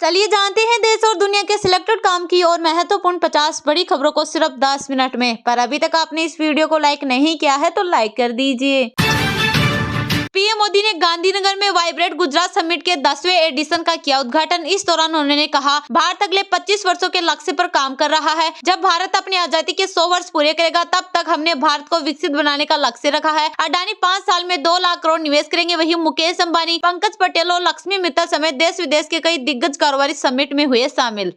चलिए जानते हैं देश और दुनिया के सिलेक्टेड काम की और महत्वपूर्ण 50 बड़ी खबरों को सिर्फ 10 मिनट में। पर अभी तक आपने इस वीडियो को लाइक नहीं किया है तो लाइक कर दीजिए। पीएम मोदी ने गांधीनगर में वाइब्रेट गुजरात समिट के 10वें एडिशन का किया उद्घाटन। इस दौरान उन्होंने कहा, भारत अगले 25 वर्षों के लक्ष्य पर काम कर रहा है। जब भारत अपनी आजादी के 100 वर्ष पूरे करेगा, तब तक हमने भारत को विकसित बनाने का लक्ष्य रखा है। अडानी 5 साल में 2 लाख करोड़ निवेश करेंगे। वहीं मुकेश अंबानी, पंकज पटेल और लक्ष्मी मित्तल समेत देश विदेश के कई दिग्गज कारोबारी समिट में हुए शामिल।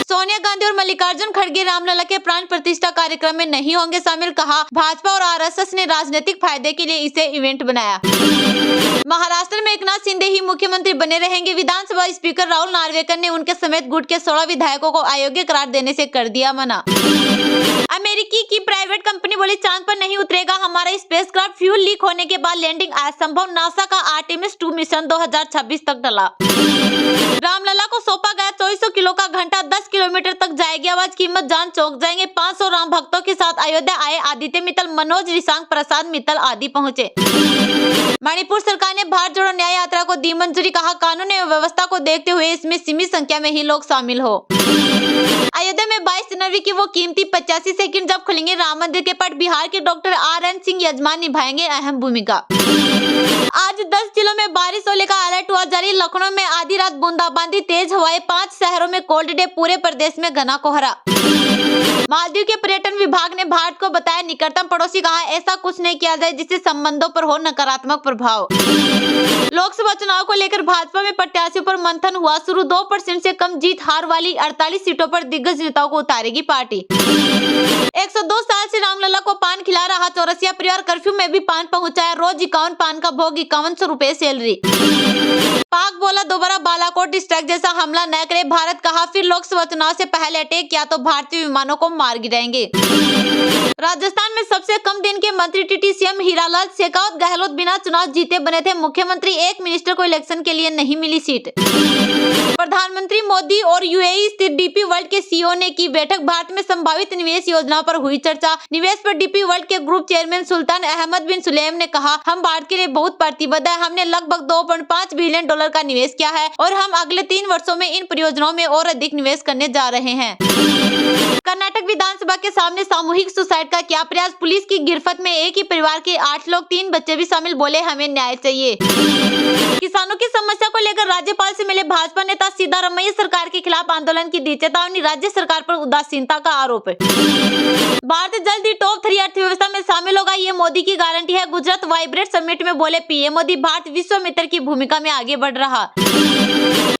सोनिया गांधी और मल्लिकार्जुन खड़गे रामलला के प्राण प्रतिष्ठा कार्यक्रम में नहीं होंगे शामिल। कहा, भाजपा और आरएसएस ने राजनीतिक फायदे के लिए इसे इवेंट बनाया। महाराष्ट्र में एकनाथ शिंदे ही मुख्यमंत्री बने रहेंगे। विधानसभा स्पीकर राहुल नार्वेकर ने उनके समेत गुट के 16 विधायकों को अयोग्य करार देने से कर दिया मना। अमेरिकी की प्राइवेट कंपनी बोली, चांद पर नहीं उतरेगा हमारा स्पेसक्राफ्ट। फ्यूल लीक होने के बाद लैंडिंग असंभव। नासा का आर्टेमिस 2 मिशन 2026 तक टला। रामलला को सौंपा गया 2400 किलो का घंटा, 10 किलोमीटर तक जाएगी आवाज। कीमत जान चौंक जाएंगे। 500 राम भक्तों के साथ अयोध्या आए आदित्य मित्तल, मनोज रिसांग, प्रसाद मित्तल आदि पहुंचे। मणिपुर सरकार ने भारत जोड़ो न्याय यात्रा को दी मंजूरी। कहा, कानून एवं व्यवस्था को देखते हुए इसमें सीमित संख्या में ही लोग शामिल हो। अयोध्या में 22 जनवरी की वो कीमती 85 सेकंड जब खुलेंगे राम मंदिर के पट। बिहार के डॉक्टर RN सिंह यजमान निभाएंगे अहम भूमिका। आज 10 जिलों में बारिश होने का अलर्ट हुआ जारी। लखनऊ में आधी रात बूंदाबांदी, तेज हवाएं। 5 शहरों में कोल्ड डे, पूरे प्रदेश में घना कोहरा। मालदीव के पर्यटन विभाग ने भारत को बताया निकटतम पड़ोसी। कहा, ऐसा कुछ नहीं किया जाए जिससे संबंधों पर हो नकारात्मक प्रभाव। लोकसभा चुनाव को लेकर भाजपा में प्रत्याशियों पर मंथन हुआ शुरू। 2% से कम जीत हार वाली 48 सीटों पर दिग्गज नेताओं को उतारेगी पार्टी। 102 साल से रामलला को पान खिला रहा चौरसिया परिवार, कर्फ्यू में भी पान पहुंचाया। रोज 51 पान का भोग, 5100 रुपए सैलरी। पाक बोला, दोबारा बालाकोट स्ट्राइक जैसा हमला न करे भारत। कहा, फिर लोकसभा चुनाव से पहले अटैक किया तो भारतीय विमानों को मार गिराएंगे। राजस्थान में सबसे कम दिन के मंत्री टीटी सीएम हीरालाल शेखावत। गहलोत बिना चुनाव जीते बने थे मुख्यमंत्री। एक मिनिस्टर को इलेक्शन के लिए नहीं मिली सीट। प्रधानमंत्री मोदी और यूएई स्थित डीपी वर्ल्ड के सीईओ ने की बैठक। भारत में संभावित निवेश योजनाओं पर हुई चर्चा। निवेश पर डीपी वर्ल्ड के ग्रुप चेयरमैन सुल्तान अहमद बिन सुलेम ने कहा, हम भारत के लिए बहुत प्रतिबद्ध है। हमने लगभग $2.5 बिलियन का निवेश किया है और हम अगले 3 वर्षों में इन परियोजनाओं में और अधिक निवेश करने जा रहे हैं। कर्नाटक विधानसभा के सामने सामूहिक सुसाइड का क्या प्रयास। पुलिस की गिरफ्त में एक ही परिवार के 8 लोग, 3 बच्चे भी शामिल। बोले, हमें न्याय चाहिए। किसानों की समस्या को लेकर राज्यपाल से मिले भाजपा नेता। सिद्धारमैया सरकार के खिलाफ आंदोलन की दी चेतावनी। राज्य सरकार पर उदासीनता का आरोप। भारत जल्द ही टॉप 3 अर्थव्यवस्था में शामिल होगा, ये मोदी की गारंटी है। गुजरात वाइब्रेट समिट में बोले पीएम मोदी, भारत विश्व मित्र की भूमिका में आगे बढ़ रहा।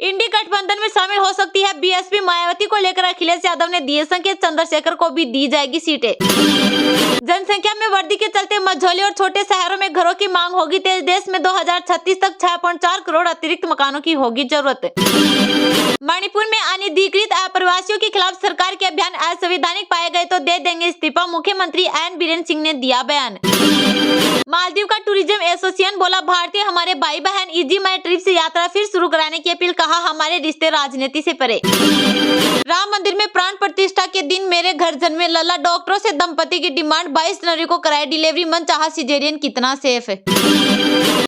इंडी गठबंधन में शामिल हो सकती है बीएसपी। मायावती को लेकर अखिलेश यादव ने दिए संकेत। चंद्रशेखर को भी दी जाएगी सीटें। जनसंख्या में वृद्धि के चलते मझौले और छोटे शहरों में घरों की मांग होगी तेज। देश में 2036 तक 6.4 करोड़ अतिरिक्त मकानों की होगी जरूरत। मणिपुर में अनधिकृत अप्रवासियों के खिलाफ सरकार के अभियान असंवैधानिक पाए गए तो दे देंगे इस्तीफा। मुख्यमंत्री एन बीरेन सिंह ने दिया बयान। मालदीव का टूरिज्म एसोसिएशन बोला, भारतीय हमारे भाई बहन इजी माई ट्रिप से यात्रा फिर शुरू कराने की अपील। कहा, हमारे रिश्ते राजनीति से परे। राम मंदिर में प्राण प्रतिष्ठा के दिन मेरे घर जन्मे लल्ला। डॉक्टरों से दंपति की डिमांड। 22 जनवरी को कराए डिलीवरी। मन चाहा सिजेरियन, कितना सेफ है।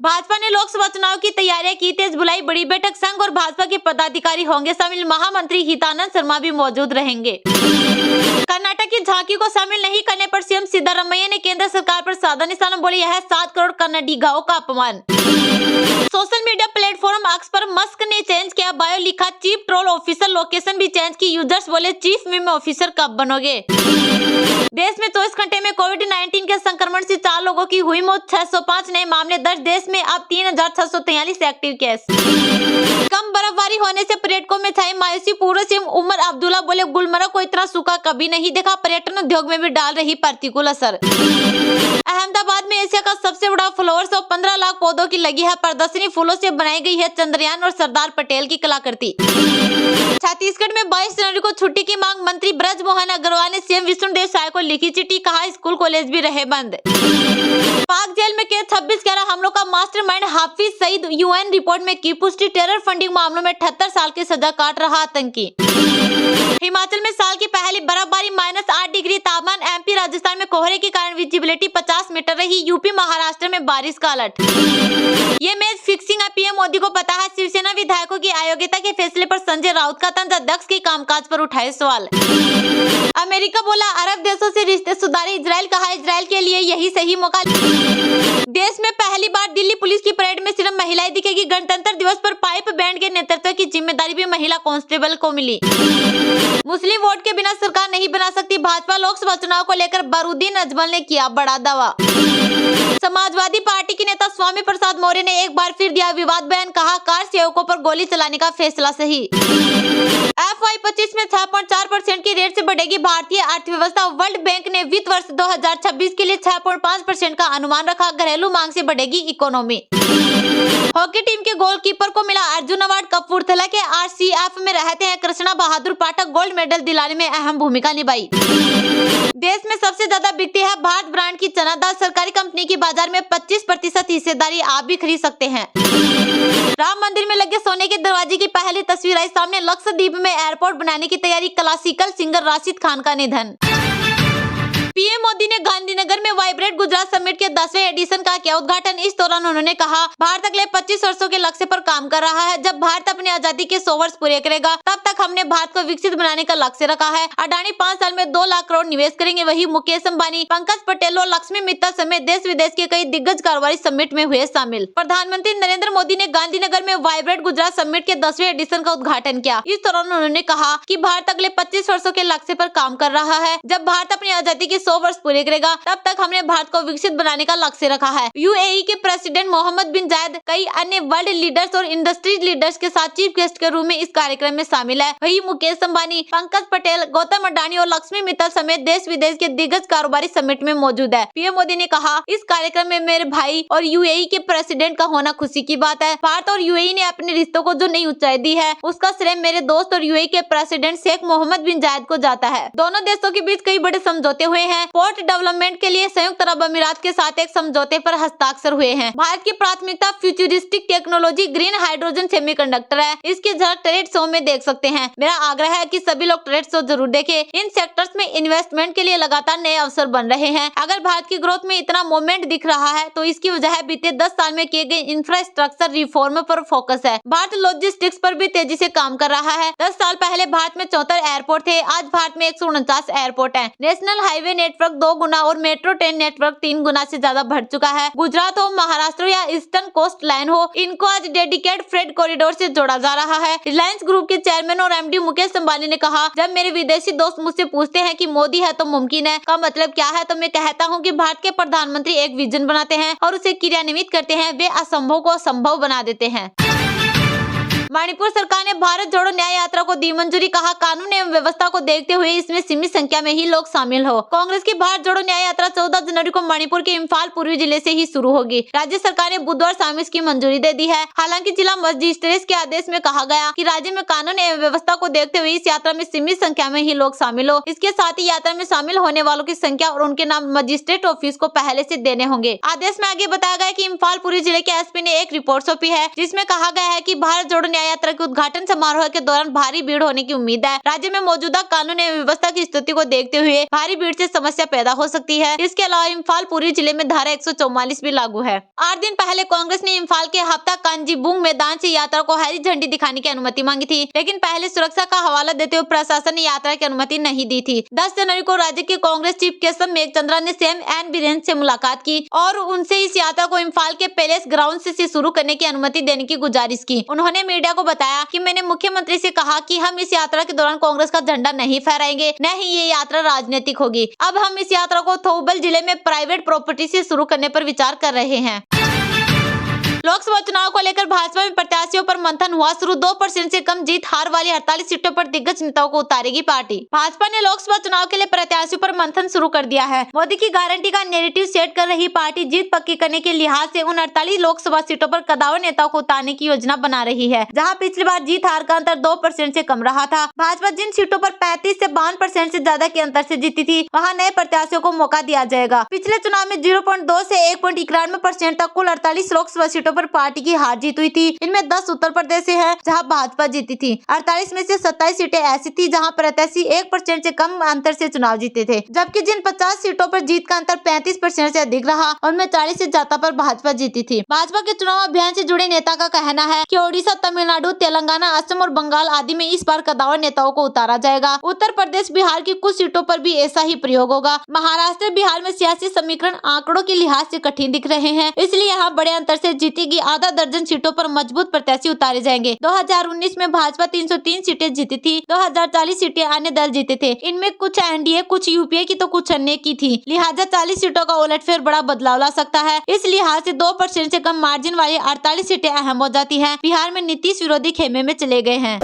भाजपा ने लोकसभा चुनाव की तैयारियां की तेज। बुलाई बड़ी बैठक। संघ और भाजपा के पदाधिकारी होंगे शामिल। महामंत्री हितानंद शर्मा भी मौजूद रहेंगे। कर्नाटक की झांकी को शामिल नहीं करने पर सीएम सिद्धारमैया ने केंद्र सरकार पर साधा निशाना। बोले, यह 7 करोड़ कन्नडिगाओं का अपमान। सोशल मीडिया प्लेटफॉर्म एक्स पर मस्क ने चेंज किया बायो। लिखा, चीफ ट्रोल ऑफिसर। लोकेशन भी चेंज की। यूजर्स बोले, चीफ मीम ऑफिसर कब बनोगे। देश में 24 घंटे में कोविड-19 के संक्रमण से 4 लोगों की हुई मौत। 605 नए मामले दर्ज। देश में अब 3643 एक्टिव केस। कम बर्फबारी होने से पर्यटकों में छाई मायूसी। पूर्व सीएम उमर अब्दुल्ला बोले, गुलमर्ग को इतना सूखा कभी नहीं देखा। पर्यटन उद्योग में भी डाल रही प्रतिकूल असर। अहमदाबाद में एशिया का सबसे बड़ा फ्लावर्स और 15 लाख पौधों की लगी है प्रदर्शनी। फूलों से बनाई गई है चंद्रयान और सरदार पटेल की कलाकृति। छत्तीसगढ़ में 22 जनवरी को छुट्टी की मांग। मंत्री ब्रजमोहन अग्रवाल ने सीएम विष्णुदेव साय को लिखी चिट्ठी। कहा, स्कूल कॉलेज भी रहे बंद। पाक जेल में कैद 26 11 हमलों का mastermind Hafiz Saeed. UN report में की पुष्टि। टेरर फंडिंग मामलों में 78 साल के सजा काट रहा आतंकी। हिमाचल में साल की पहली बर्फबारी, -8 डिग्री तापमान। एमपी राजस्थान में कोहरे के कारण विजिबिलिटी 50 मीटर रही। यूपी महाराष्ट्र में बारिश का अलर्ट। ये मैच फिक्सिंग है, पीएम मोदी को पता है। शिवसेना विधायकों की अयोग्यता के फैसले पर संजय राउत का तंज, अध्यक्ष के कामकाज पर उठाए सवाल। अमेरिका बोला अरब देशों से रिश्ते सुधारे। इजराइल कहा इजराइल के लिए यही सही मौका। देश में पहली बार दिल्ली पुलिस की परेड में सिर्फ महिलाएं दिखेगी। गणतंत्र दिवस पर पाइप बैंड के नेतृत्व की जिम्मेदारी भी महिला कांस्टेबल को मिली। मुस्लिम वोट के बिना सरकार नहीं बना सकती। भाजपा लोकसभा चुनाव को लेकर बरूद्दीन अजमल ने किया बड़ा दावा। समाजवादी पार्टी के नेता स्वामी प्रसाद मौर्य ने एक बार फिर दिया विवाद बयान, कहा कार सेवकों पर गोली चलाने का फैसला सही। FY25 में 6.4% की रेट से बढ़ेगी भारतीय अर्थव्यवस्था। वर्ल्ड बैंक ने वित्त वर्ष 2026 के लिए 6.5% का अनुमान रखा। घरेलू मांग से बढ़ेगी इकोनॉमी। हॉकी टीम के गोलकीपर को मिला अर्जुन अवार्ड। कपूरथला के RCF में रहते हैं कृष्णा बहादुर पाठक, गोल्ड मेडल दिलाने में अहम भूमिका निभाई। देश में सबसे ज्यादा बिकती है भारत ब्रांड की चना दाल। सरकारी कंपनी की बाजार में 25% हिस्सेदारी, आप भी खरीद सकते हैं। राम मंदिर में लगे सोने के दरवाजे की पहली तस्वीर आई सामने। लक्षद्वीप में एयरपोर्ट बनाने की तैयारी। क्लासिकल सिंगर राशिद खान का निधन। पीएम मोदी ने गांधीनगर में वाइब्रेट गुजरात समिट के 10वें एडिशन का किया उद्घाटन। इस दौरान उन्होंने कहा भारत अगले 25 वर्षों के लक्ष्य पर काम कर रहा है। जब भारत अपनी आजादी के 100 वर्ष पूरे करेगा, तब तक हमने भारत को विकसित बनाने का लक्ष्य रखा है। अडानी 5 साल में 2 लाख करोड़ निवेश करेंगे। वही मुकेश अंबानी, पंकज पटेल और लक्ष्मी मित्तल समेत देश विदेश के कई दिग्गज कारोबारी समिट में हुए शामिल। प्रधानमंत्री नरेंद्र मोदी ने गांधीनगर में वाइब्रेट गुजरात समिट के 10वें एडिशन का उद्घाटन किया। इस दौरान उन्होंने कहा कि भारत अगले 25 वर्षों के लक्ष्य पर काम कर रहा है। जब भारत अपनी आजादी के 100 वर्ष पूरे करेगा, तब तक हमने भारत को विकसित बनाने का लक्ष्य रखा है। UAE के प्रेसिडेंट मोहम्मद बिन जायद कई अन्य वर्ल्ड लीडर्स और इंडस्ट्री लीडर्स के साथ चीफ गेस्ट के रूप में इस कार्यक्रम में शामिल है। वही मुकेश अंबानी, पंकज पटेल, गौतम अडानी और लक्ष्मी मित्तल समेत देश विदेश के दिग्गज कारोबारी समिट में मौजूद है। पीएम मोदी ने कहा इस कार्यक्रम में मेरे भाई और UAE के प्रेसिडेंट का होना खुशी की बात है। भारत और UAE ने अपने रिश्तों को जो नई ऊंचाई दी है, उसका श्रेय मेरे दोस्त और UAE के प्रेसिडेंट शेख मोहम्मद बिन जायद को जाता है। दोनों देशों के बीच कई बड़े समझौते हुए हैं। पोर्ट डेवलपमेंट के लिए संयुक्त अरब अमीरात के साथ एक समझौते पर हस्ताक्षर हुए हैं। भारत की प्राथमिकता futuristic technology, green hydrogen, semiconductor है। इसकी झलक ट्रेड शो में देख सकते हैं। मेरा आग्रह है कि सभी लोग ट्रेड शो जरूर देखें। इन सेक्टर्स में इन्वेस्टमेंट के लिए लगातार नए अवसर बन रहे हैं। अगर भारत की ग्रोथ में इतना मूवमेंट दिख रहा है, तो इसकी वजह बीते 10 साल में किए गए इंफ्रास्ट्रक्चर रिफॉर्म पर फोकस है। भारत लॉजिस्टिक्स पर भी तेजी से काम कर रहा है। 10 साल पहले भारत में 74 एयरपोर्ट थे। आज भारत में 149 एयरपोर्ट है। नेशनल हाईवे नेटवर्क 2 गुना और मेट्रो ट्रेन नेटवर्क 3 गुना से ज्यादा बढ़ चुका है। गुजरात हो, महाराष्ट्र या ईस्टर्न कोस्ट लाइन हो, इनको आज डेडिकेटेड फ्रेट कॉरिडोर से जोड़ा जा रहा है। रिलायंस ग्रुप के चेयरमैन और MD मुकेश अंबानी ने कहा, जब मेरे विदेशी दोस्त मुझसे पूछते हैं कि मोदी है तो मुमकिन है का मतलब क्या है, तो मैं कहता हूं कि भारत के प्रधानमंत्री एक विजन बनाते हैं और उसे क्रियान्वित करते हैं। वे असंभव को संभव बना देते हैं। मणिपुर सरकार ने भारत जोड़ो न्याय यात्रा को दी मंजूरी। कहा कानून एवं व्यवस्था को देखते हुए इसमें सीमित संख्या में ही लोग शामिल हो। कांग्रेस की भारत जोड़ो न्याय यात्रा 14 जनवरी को मणिपुर के इम्फाल पूर्वी जिले से ही शुरू होगी। राज्य सरकार ने बुधवार शाम इसकी मंजूरी दे दी है। हालांकि जिला मजिस्ट्रेट के आदेश में कहा गया कि राज्य में कानून एवं व्यवस्था को देखते हुए इस यात्रा में सीमित संख्या में ही लोग शामिल हो। इसके साथ ही यात्रा में शामिल होने वालों की संख्या और उनके नाम मजिस्ट्रेट ऑफिस को पहले से देने होंगे। आदेश में आगे बताया गया कि इम्फाल पूर्वी जिले के SP ने एक रिपोर्ट सौंपी है, जिसमें कहा गया है कि भारत जोड़ो न्याय यात्रा के उद्घाटन समारोह के दौरान भारी भीड़ होने की उम्मीद है। राज्य में मौजूदा कानून एवं व्यवस्था की स्थिति को देखते हुए भारी भीड़ से समस्या पैदा हो सकती है। इसके अलावा इम्फाल पूर्वी जिले में धारा 144 भी लागू है। 8 दिन पहले कांग्रेस ने इम्फाल के हफ्ता कांजीबुंग मैदान से यात्रा को हरी झंडी दिखाने की अनुमति मांगी थी, लेकिन पहले सुरक्षा का हवाला देते हुए प्रशासन ने यात्रा की अनुमति नहीं दी थी। 10 जनवरी को राज्य के कांग्रेस चीफ केशव मेघचंद्रा ने सीएम एन बीरेन से मुलाकात की और उनसे इस यात्रा को इम्फाल के पैलेस ग्राउंड से शुरू करने की अनुमति देने की गुजारिश की। उन्होंने मीडिया को बताया कि मैंने मुख्यमंत्री से कहा कि हम इस यात्रा के दौरान कांग्रेस का झंडा नहीं फहराएंगे, न ही ये यात्रा राजनीतिक होगी। अब हम इस यात्रा को थौबल जिले में प्राइवेट प्रॉपर्टी से शुरू करने पर विचार कर रहे हैं। लोकसभा चुनाव को लेकर भाजपा में प्रत्याशियों पर मंथन हुआ शुरू। 2% से कम जीत हार वाली 48 सीटों पर दिग्गज नेताओं को उतारेगी पार्टी। भाजपा ने लोकसभा चुनाव के लिए प्रत्याशियों पर मंथन शुरू कर दिया है। मोदी की गारंटी का नैरेटिव सेट कर रही पार्टी जीत पक्की करने के लिहाज से उन 48 लोकसभा सीटों पर कदावर नेताओं को उतारने की योजना बना रही है, जहां पिछली बार जीत हार का अंतर 2% से कम रहा था। भाजपा जिन सीटों पर 35 से 52% से ज्यादा के अंतर से जीती थी, वहाँ नए प्रत्याशियों को मौका दिया जाएगा। पिछले चुनाव में 0.2 से 1.91% तक कुल 48 लोकसभा सीटों सीटों पर पार्टी की हार जीत हुई थी। इनमें 10 उत्तर प्रदेश से है जहां भाजपा जीती थी। 48 में से 27 सीटें ऐसी थी जहां प्रत्याशी 1% से कम अंतर से चुनाव जीते थे, जबकि जिन 50 सीटों पर जीत का अंतर 35% से अधिक रहा उनमें 40 से ज्यादा पर भाजपा जीती थी। भाजपा के चुनाव अभियान से जुड़े नेता का कहना है कि ओडिशा, तमिलनाडु, तेलंगाना, असम और बंगाल आदि में इस बार कदावर नेताओं को उतारा जाएगा। उत्तर प्रदेश, बिहार की कुछ सीटों पर भी ऐसा ही प्रयोग होगा। महाराष्ट्र, बिहार में सियासी समीकरण आंकड़ों के लिहाज से कठिन दिख रहे हैं, इसलिए यहाँ बड़े अंतर से जीतेगी। आधा दर्जन सीटों पर मजबूत प्रत्याशी उतारे जाएंगे। 2019 में भाजपा 303 सीटें जीती थी, 2040 सीटें अन्य दल जीते थे। इनमें कुछ एनडीए, कुछ यूपीए की तो कुछ अन्य की थी। लिहाजा 40 सीटों का उलटफेर बड़ा बदलाव ला सकता है। इस लिहाज से 2% से कम मार्जिन वाली 48 सीटें अहम हो जाती हैं। बिहार में नीतीश विरोधी खेमे में चले गए हैं।